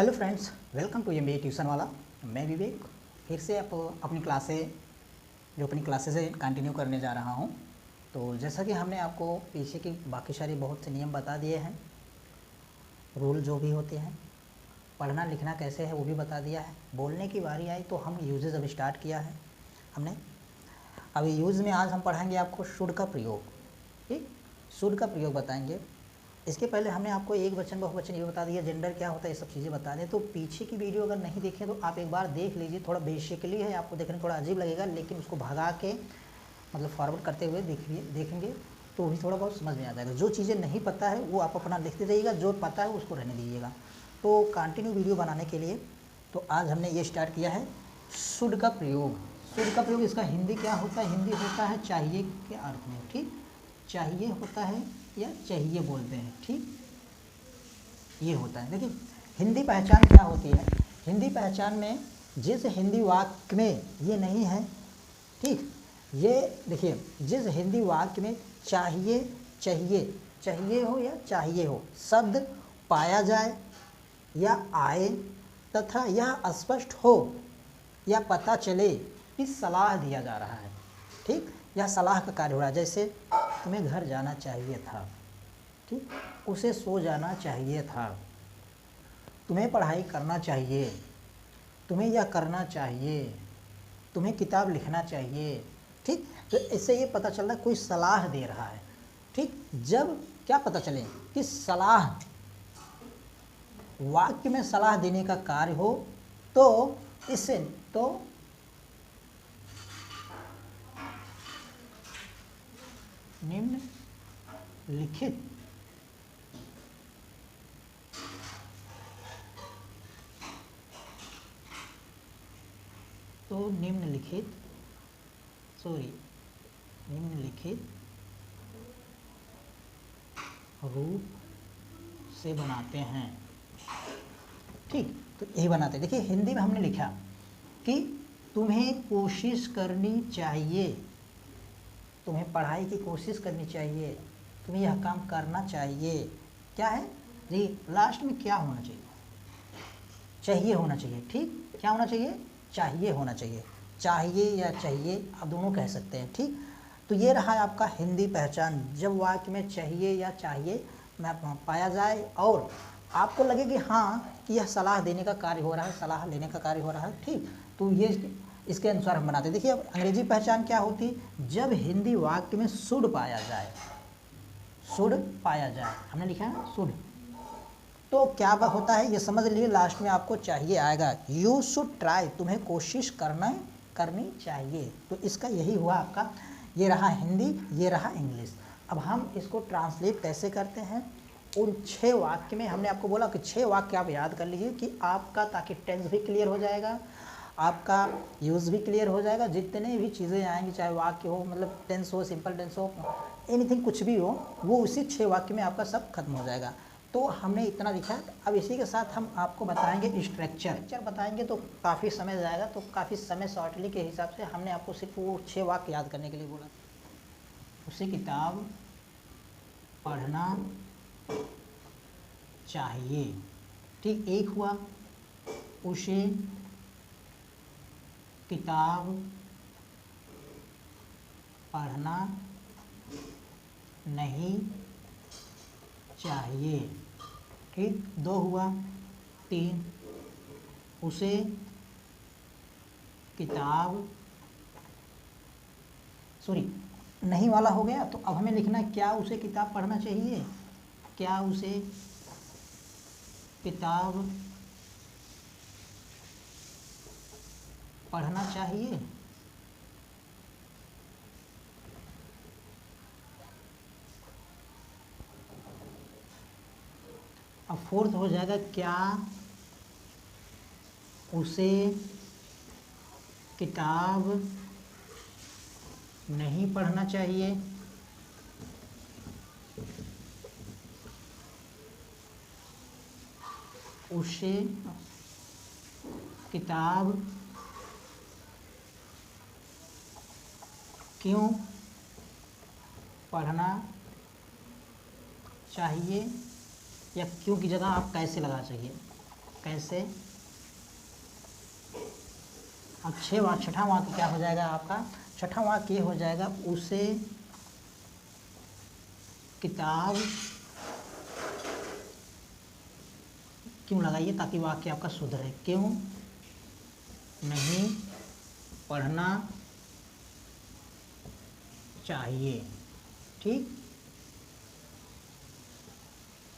Hello friends, welcome to MBA tuition वाला। मैं विवेक फिर से अपनी क्लासेस है कंटिन्यू करने जा रहा हूं। तो जैसा कि हमने आपको पीछे की बाकी सारी बहुत से नियम बता दिए हैं, रूल जो भी होते हैं, पढ़ना लिखना कैसे है वो भी बता दिया है। बोलने की बारी आई तो हम यूजेज अब स्टार्ट किया है हमने। अभी यूज़ में आज हम पढ़ाएंगे आपको शुड का प्रयोग। ठीक, शुड का प्रयोग बताएंगे। इसके पहले हमने आपको एक वचन बहुवचन ये बता दिया, जेंडर क्या होता है, ये सब चीज़ें बता दें। तो पीछे की वीडियो अगर नहीं देखें तो आप एक बार देख लीजिए। थोड़ा बेसिकली है, आपको देखने में थोड़ा अजीब लगेगा, लेकिन उसको भगा के मतलब फॉरवर्ड करते हुए देखेंगे तो भी थोड़ा बहुत समझ में आ जाएगा। जो चीज़ें नहीं पता है वो आप अपना लिखते रहिएगा, जो पता है उसको रहने दीजिएगा। तो कंटिन्यू वीडियो बनाने के लिए तो आज हमने ये स्टार्ट किया है शुड का प्रयोग। शुड का प्रयोग इसका हिंदी क्या होता है? हिंदी होता है चाहिए के अर्थ में। ठीक, चाहिए होता है या चाहिए बोलते हैं। ठीक, ये होता है। देखिए हिंदी पहचान क्या होती है। हिंदी पहचान में जिस हिंदी वाक्य में ये नहीं है, ठीक, ये देखिए जिस हिंदी वाक्य में चाहिए चाहिए चाहिए हो या चाहिए हो शब्द पाया जाए या आए तथा यह स्पष्ट हो या पता चले कि सलाह दिया जा रहा है। ठीक, यह सलाह का कार्य हो रहा है। जैसे तुम्हें घर जाना चाहिए था, ठीक, उसे सो जाना चाहिए था, तुम्हें पढ़ाई करना चाहिए, तुम्हें यह करना चाहिए, तुम्हें किताब लिखना चाहिए। ठीक, तो इससे ये पता चल रहा है कोई सलाह दे रहा है। ठीक, जब क्या पता चले कि सलाह, वाक्य में सलाह देने का कार्य हो तो इससे तो निम्नलिखित निम्नलिखित रूप से बनाते हैं। ठीक, तो यही बनाते हैं। देखिए हिंदी में हमने लिखा कि तुम्हें कोशिश करनी चाहिए, तुम्हें पढ़ाई की कोशिश करनी चाहिए, तुम्हें यह काम करना चाहिए। क्या है जी? लास्ट में क्या होना चाहिए? चाहिए होना चाहिए। ठीक, क्या होना चाहिए? चाहिए होना चाहिए। चाहिए या चाहिए आप दोनों कह सकते हैं। ठीक, तो ये रहा आपका हिंदी पहचान। जब वाक्य में चाहिए या चाहिए में पाया जाए और आपको लगे कि हाँ कि यह सलाह देने का कार्य हो रहा है, सलाह लेने का कार्य हो रहा है। ठीक, तो ये इसके अनुसार हम बनाते हैं। देखिए अब अंग्रेजी पहचान क्या होती? जब हिंदी वाक्य में शुड पाया जाए, शुड पाया जाए, हमने लिखा है शुड, तो क्या होता है ये समझ लीजिए। लास्ट में आपको चाहिए आएगा। यू शुड ट्राई, तुम्हें कोशिश करनी चाहिए। तो इसका यही हुआ आपका। ये रहा हिंदी, ये रहा इंग्लिश। अब हम इसको ट्रांसलेट कैसे करते हैं उन 6 वाक्य में। हमने आपको बोला कि 6 वाक्य आप याद कर लीजिए कि आपका, ताकि टेंस भी क्लियर हो जाएगा, आपका यूज़ भी क्लियर हो जाएगा। जितने भी चीज़ें आएंगी, चाहे वाक्य हो, मतलब टेंस हो, सिंपल टेंस हो, एनीथिंग कुछ भी हो, वो उसी 6 वाक्य में आपका सब खत्म हो जाएगा। तो हमने इतना लिखा है। अब इसी के साथ हम आपको बताएंगे स्ट्रक्चर बताएंगे तो काफ़ी समय जाएगा, तो काफ़ी समय शॉर्टली के हिसाब से हमने आपको सिर्फ वो 6 वाक्य याद करने के लिए बोला। उसे किताब पढ़ना चाहिए। ठीक, एक हुआ उसे किताब पढ़ना नहीं चाहिए। ठीक, 2 हुआ। 3 उसे किताब, सॉरी नहीं वाला हो गया, तो अब हमें लिखना है क्या उसे किताब पढ़ना चाहिए, क्या उसे किताब पढ़ना चाहिए। अब 4th हो जाएगा क्या उसे किताब नहीं पढ़ना चाहिए। उसे किताब क्यों पढ़ना चाहिए, या क्यों की जगह आप कैसे लगा चाहिए, कैसे। अब छठा वाक्य क्या हो जाएगा आपका, छठा वाक्य ये हो जाएगा उसे किताब क्यों लगाइए ताकि वाक्य आपका शुद्ध रहे, क्यों नहीं पढ़ना चाहिए। ठीक,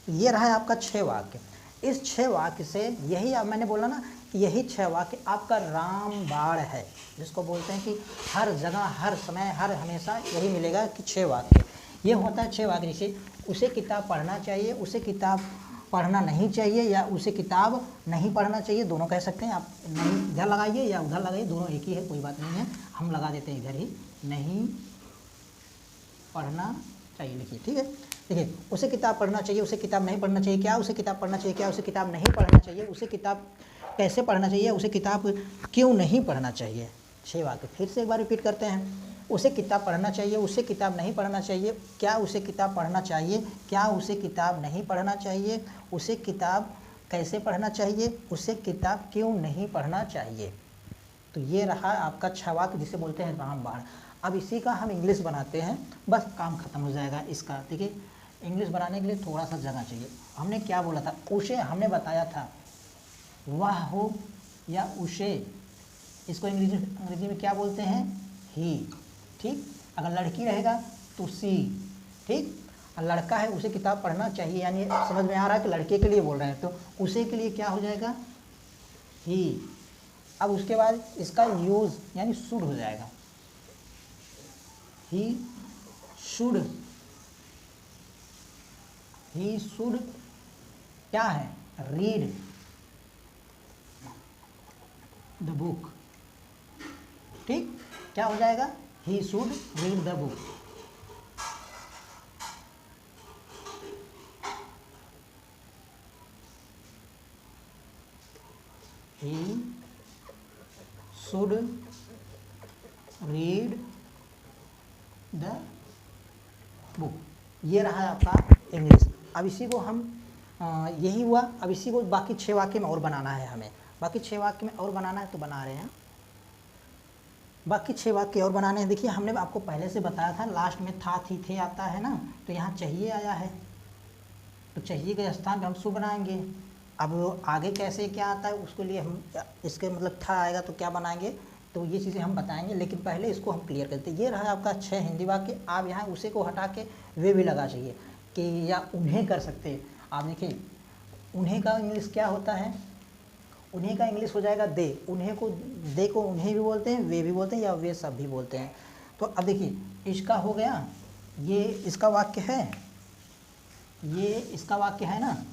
ये रहा है आपका 6 वाक्य। इस 6 वाक्य से यही अब मैंने बोला ना कि यही 6 वाक्य आपका रामबाण है, जिसको बोलते हैं कि हर जगह हर समय हर हमेशा यही मिलेगा कि 6 वाक्य। ये होता है 6 वाक्य, जैसे उसे किताब पढ़ना चाहिए, उसे किताब पढ़ना नहीं चाहिए, या उसे किताब नहीं पढ़ना चाहिए, दोनों कह सकते हैं आप। नहीं इधर लगाइए या उधर लगाइए, दोनों एक ही है, कोई बात नहीं है, हम लगा देते हैं इधर ही। नहीं पढ़ना चाहिए लिखिए, ठीक है। देखिए, उसे किताब पढ़ना चाहिए, उसे किताब नहीं पढ़ना चाहिए, क्या उसे किताब पढ़ना चाहिए, क्या उसे किताब नहीं पढ़ना चाहिए, उसे किताब कैसे पढ़ना चाहिए, उसे किताब क्यों नहीं पढ़ना चाहिए। 6 वाक्य फिर से एक बार रिपीट करते हैं। उसे किताब पढ़ना चाहिए, उसे किताब नहीं पढ़ना चाहिए, क्या उसे किताब पढ़ना चाहिए, क्या उसे किताब नहीं पढ़ना चाहिए, उसे किताब कैसे पढ़ना चाहिए, उसे किताब क्यों नहीं पढ़ना चाहिए। तो ये रहा आपका 6 वाक्य, जिसे बोलते हैं रामबाण। अब इसी का हम इंग्लिश बनाते हैं, बस काम खत्म हो जाएगा इसका। देखिए, इंग्लिश बनाने के लिए थोड़ा सा जगह चाहिए। हमने क्या बोला था, उसे हमने बताया था वह हो या उसे, इसको अंग्रेजी में क्या बोलते हैं, ही। ठीक, अगर लड़की रहेगा तो सी। ठीक, और लड़का है उसे किताब पढ़ना चाहिए, यानी समझ में आ रहा है कि लड़के के लिए बोल रहे हैं, तो उसे के लिए क्या हो जाएगा, ही। अब उसके बाद इसका यूज यानी शुड हो जाएगा, ही शुड क्या है, रीड द बुक। ठीक, क्या हो जाएगा, he should read the book. He should read the book. ये रहा आपका इंग्लिश। अब इसी को हम यही हुआ, अब इसी को बाकी 6 वाक्य में और बनाना है हमें। बाकी 6 वाक्य में और बनाना है तो बना रहे हैं, बाकी 6 वाक्य और बनाने हैं। देखिए, हमने आपको पहले से बताया था, लास्ट में था थी थे आता है ना, तो यहाँ चाहिए आया है, तो चाहिए के स्थान पर हम शुड बनाएंगे। अब आगे कैसे क्या आता है उसके लिए हम इसके मतलब था आएगा तो क्या बनाएंगे, तो ये चीज़ें हम बताएंगे, लेकिन पहले इसको हम क्लियर करते हैं। ये रहा आपका 6 हिंदी वाक्य। आप यहाँ उसे को हटा के वे भी लगा चाहिए कि या उन्हें कर सकते हैं। आप देखिए, उन्हें का इंग्लिश क्या होता है, उन्हें का इंग्लिश हो जाएगा दे। उन्हें को दे को उन्हें भी बोलते हैं, वे भी बोलते हैं, या वे सब भी बोलते हैं। तो अब देखिए, इसका हो गया, ये इसका वाक्य है, ये इसका वाक्य है ना,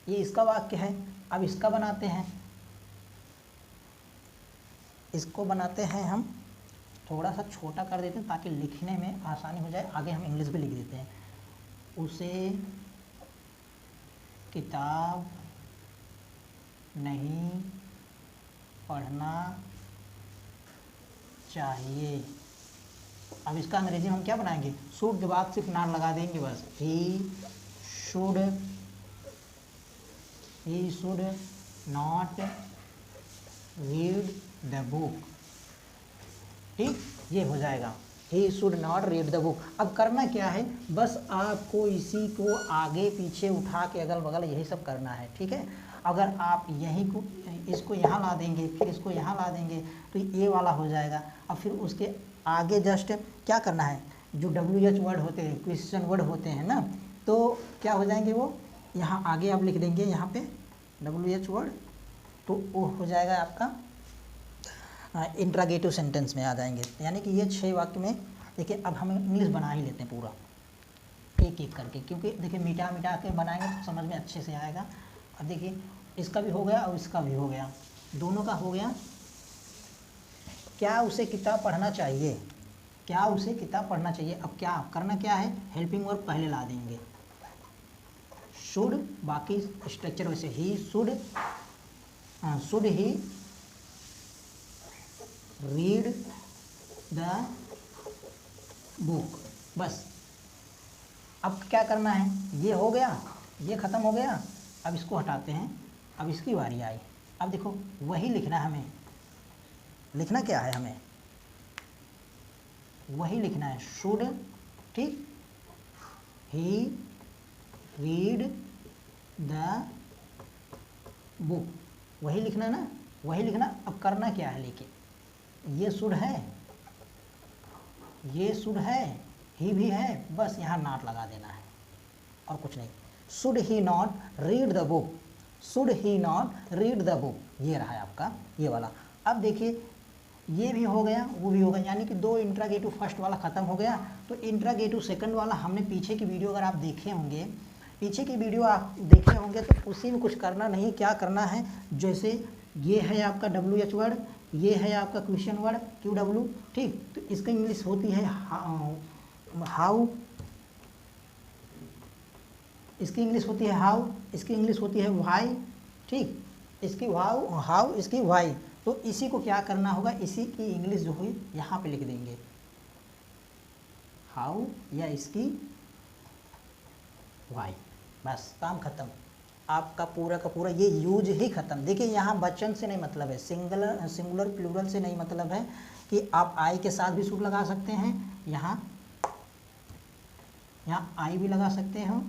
ये इसका वाक्य है। अब इसका बनाते हैं, इसको बनाते हैं हम, थोड़ा सा छोटा कर देते हैं ताकि लिखने में आसानी हो जाए, आगे हम इंग्लिश भी लिख देते हैं। उसे किताब नहीं पढ़ना चाहिए। अब इसका अंग्रेजी में हम क्या बनाएंगे, शुड के बाद सिर्फ नाम लगा देंगे बस, he should not read the book. ठीक, ये हो जाएगा, he should not read the book. अब करना क्या है, बस आपको इसी को आगे पीछे उठा के अगल बगल यही सब करना है। ठीक है, अगर आप यहीं को इसको यहाँ ला देंगे, फिर इसको यहाँ ला देंगे, तो ये वाला हो जाएगा। अब फिर उसके आगे जस्ट क्या करना है, जो WH वर्ड होते हैं, क्वेश्चन वर्ड होते हैं ना, तो क्या हो जाएंगे वो, यहाँ आगे आप लिख देंगे यहाँ पे WH वर्ड, तो वो हो जाएगा आपका इंट्रागेटिव सेंटेंस में आ जाएंगे। यानी कि ये 6 वाक्य में, देखिए अब हम इंग्लिश बना ही लेते हैं पूरा एक एक करके, क्योंकि देखिए मिटा मिटा के बनाएंगे तो समझ में अच्छे से आएगा। अब देखिए, इसका भी हो गया और इसका भी हो गया, दोनों का हो गया। क्या उसे किताब पढ़ना चाहिए, क्या उसे किताब पढ़ना चाहिए। अब क्या करना क्या है, हेल्पिंग वर्ब पहले ला देंगे, शुड, बाकी स्ट्रक्चर वैसे, he should he read the book. बस अब क्या करना है, ये हो गया, ये ख़त्म हो गया। अब इसको हटाते हैं, अब इसकी बारी आई। अब देखो वही लिखना है हमें, लिखना क्या है हमें, वही लिखना है शुड, ठीक, ही रीड द बुक, वही लिखना ना, वही लिखना। अब करना क्या है लेके, ये शुड है, ये शुड है, ही भी है, बस यहाँ नॉट लगा देना है और कुछ नहीं। Should he not read the book, should he not read the book, ये रहा है आपका ये वाला। अब देखिए ये भी हो गया, वो भी हो गया, यानी कि दो इंट्रागेटिव फर्स्ट वाला ख़त्म हो गया। तो इंट्रागेटिव सेकंड वाला हमने पीछे की वीडियो अगर आप देखे होंगे, पीछे की वीडियो आप देखे होंगे तो उसी में कुछ करना नहीं, क्या करना है, जैसे ये है आपका WH वर्ड, ये है आपका क्वेश्चन वर्ड QW, ठीक। तो इसका इंग्लिश होती है हाउ, इसकी इंग्लिश होती है हाउ, इसकी इंग्लिश होती है वाई, ठीक, इसकी हाउ, इसकी वाई। तो इसी को क्या करना होगा, इसी की इंग्लिश जो है यहाँ पे लिख देंगे हाउ या इसकी वाई, बस काम खत्म आपका पूरा का पूरा, ये यूज ही खत्म। देखिए यहाँ वचन से नहीं मतलब है, सिंगुलर प्लूरल से नहीं मतलब है कि आप आई के साथ भी शुड लगा सकते हैं, यहाँ आई भी लगा सकते हो,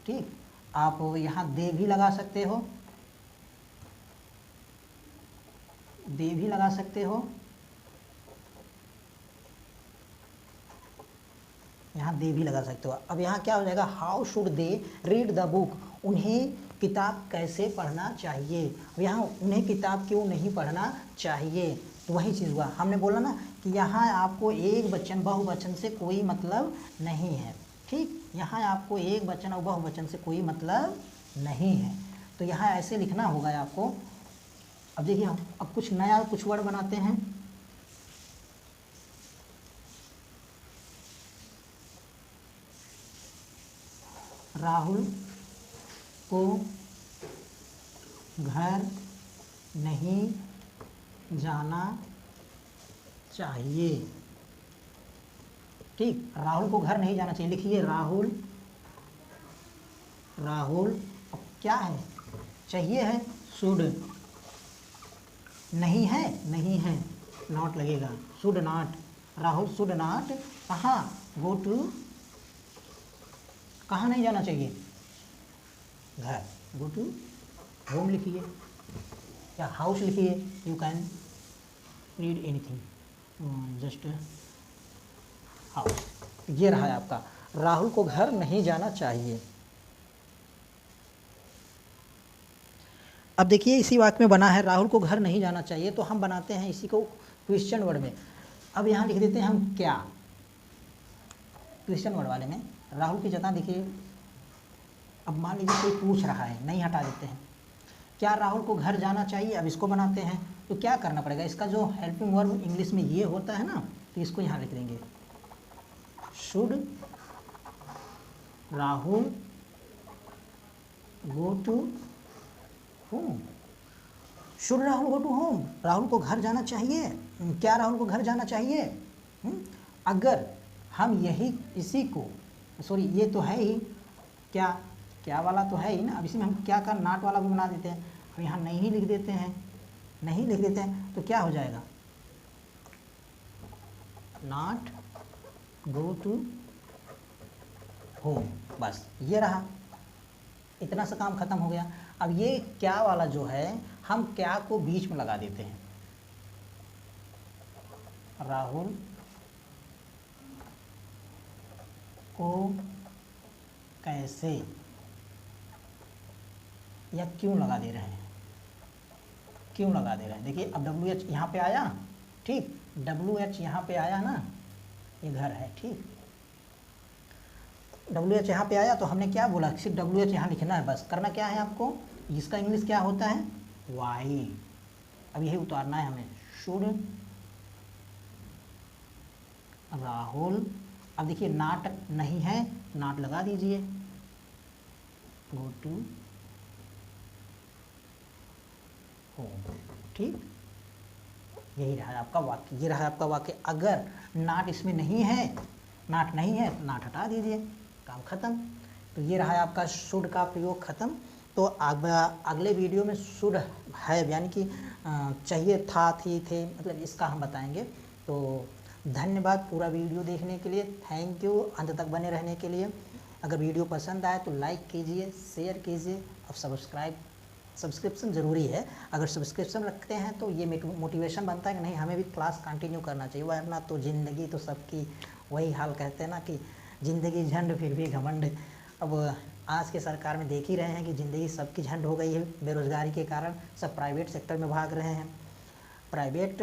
ठीक, आप यहाँ दे भी लगा सकते हो, दे भी लगा सकते हो, यहाँ दे भी लगा सकते हो। अब यहाँ क्या हो जाएगा, how should they read the book, उन्हें किताब कैसे पढ़ना चाहिए। अब यहाँ उन्हें किताब क्यों नहीं पढ़ना चाहिए, तो वही चीज़ हुआ, हमने बोला ना कि यहाँ आपको एक वचन बहुवचन से कोई मतलब नहीं है, ठीक, यहाँ आपको एक वचन और बहुवचन से कोई मतलब नहीं है, तो यहाँ ऐसे लिखना होगा आपको। अब देखिए अब कुछ नया कुछ वर्ड बनाते हैं, राहुल को घर नहीं जाना चाहिए, ठीक, राहुल को घर नहीं जाना चाहिए, लिखिए राहुल, अब क्या है, चाहिए है शुड, नहीं है नॉट लगेगा, should not, Rahul should not कहाँ गो टू, कहाँ नहीं जाना चाहिए, घर, गो टू होम लिखिए या हाउस लिखिए, you can read anything, just house. ये रहा है आपका, राहुल को घर नहीं जाना चाहिए। अब देखिए इसी वाक्य में बना है राहुल को घर नहीं जाना चाहिए, तो हम बनाते हैं इसी को क्वेश्चन वर्ड में। अब यहाँ लिख देते हैं हम क्या, क्वेश्चन वर्ड वाले में राहुल की जगह देखिए, अब मान लीजिए कोई पूछ रहा है, नहीं हटा देते हैं, क्या राहुल को घर जाना चाहिए, अब इसको बनाते हैं। तो क्या करना पड़ेगा, इसका जो हेल्पिंग वर्ब इंग्लिश में ये होता है ना, तो इसको यहाँ लिख देंगे should Rahul go to home, should Rahul go to home, Rahul को घर जाना चाहिए, क्या राहुल को घर जाना चाहिए। अगर हम यही इसी को, सॉरी ये तो है ही, क्या वाला तो है ही ना, अब इसी में हम क्या का नॉट वाला भी बना देते हैं, अब यहाँ नहीं लिख देते हैं, नहीं लिख देते हैं, तो क्या हो जाएगा, नॉट गो टू होम, बस ये रहा, इतना सा काम खत्म हो गया। अब ये क्या वाला जो है, हम क्या को बीच में लगा देते हैं, राहुल को कैसे या क्यों लगा दे रहे हैं, क्यों लगा दे रहे हैं। देखिए अब WH यहाँ पे आया, ठीक, WH यहाँ पे आया ना, ये घर है, ठीक, WH यहाँ पे आया, तो हमने क्या बोला, सिर्फ WH यहाँ लिखना है, बस करना क्या है आपको, इसका इंग्लिश क्या होता है वाई, अब यही उतारना है हमें, शुड राहुल, अब देखिए नॉट नहीं है, नॉट लगा दीजिए, गो टू होम, ठीक, यही रहा आपका वाक्य, ये रहा आपका वाक्य। अगर नॉट इसमें नहीं है, नॉट नहीं है तो नॉट हटा दीजिए, काम खत्म। तो तो ये रहा है आपका शुड का प्रयोग ख़त्म। तो अगले वीडियो में शुड है यानी कि चाहिए था, थी, थे, मतलब इसका हम बताएंगे। तो धन्यवाद पूरा वीडियो देखने के लिए, थैंक यू अंत तक बने रहने के लिए। अगर वीडियो पसंद आए तो लाइक कीजिए, शेयर कीजिए और सब्सक्रिप्शन ज़रूरी है। अगर सब्सक्रिप्शन रखते हैं तो ये मोटिवेशन बनता है कि नहीं हमें भी क्लास कंटिन्यू करना चाहिए, वरना तो ज़िंदगी तो सबकी वही हाल, कहते हैं ना कि ज़िंदगी झंड फिर भी घमंड। अब आज के सरकार में देख ही रहे हैं कि ज़िंदगी सबकी झंड हो गई है, बेरोज़गारी के कारण सब प्राइवेट सेक्टर में भाग रहे हैं। प्राइवेट